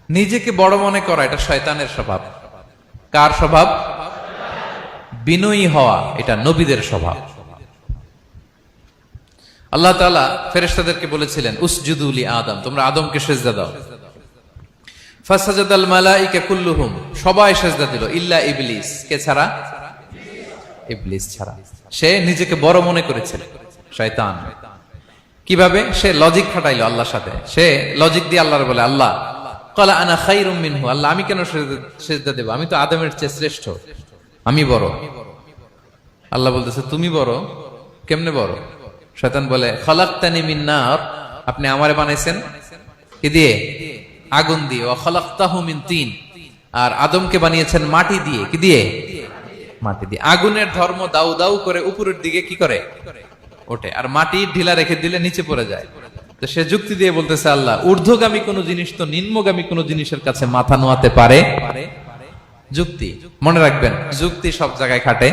নিজেকে বড় মনে করা এটা শয়তানের স্বভাব। কার স্বভাব? বিনয়ী হওয়া এটা নবীদের স্বভাব। আল্লাহ তাআলা ফেরেশতাদেরকে বলেছিলেন উসজুদু লি আদম, তোমরা আদমকে সিজদা দাও। ফাসাজাদাল মালাইকা কুল্লুহুম, সবাই সিজদা দিল ইল্লা ইবলিস, কে ছাড়া? ইবলিস ছাড়া। সে নিজেকে বড় মনে করেছিল, শয়তান। কিভাবে? সে লজিক খাটাইলো আল্লাহর সাথে। সে লজিক দিয়ে আল্লাহর বলে, আল্লাহ ক্বালা আনা খায়রুম মিনহু, আল্লাহ আমি কেন সিজদা দেব? আমি তো আদমের চেয়ে শ্রেষ্ঠ, আমি বড়। আল্লাহ বলতেছে তুমি বড়? কেমনে বড়? শয়তান বলে খালাকতানি মিন নার, আপনি আমারে বানাইছেন কি দিয়ে? আগুন দিয়ে। ওয়া খালাকতাহু মিন তিন, আর আদমকে বানিয়েছেন মাটি দিয়ে। কি দিয়ে? মাটি দিয়ে। আগুনের ধর্ম দাউ দাউ করে উপরের দিকে কি করে? ওঠে। আর মাটি ঢিলা রেখে দিলে নিচে পড়ে যায়। তো সে যুক্তি দিয়ে বলতেছে আল্লাহ ঊর্ধ্বগামী কোন জিনিস তো নিম্নগামী কোন জিনিসের কাছে মাথা নোয়াতে পারে? যুক্তি। মনে রাখবেন, যুক্তি সব জায়গায় খাটে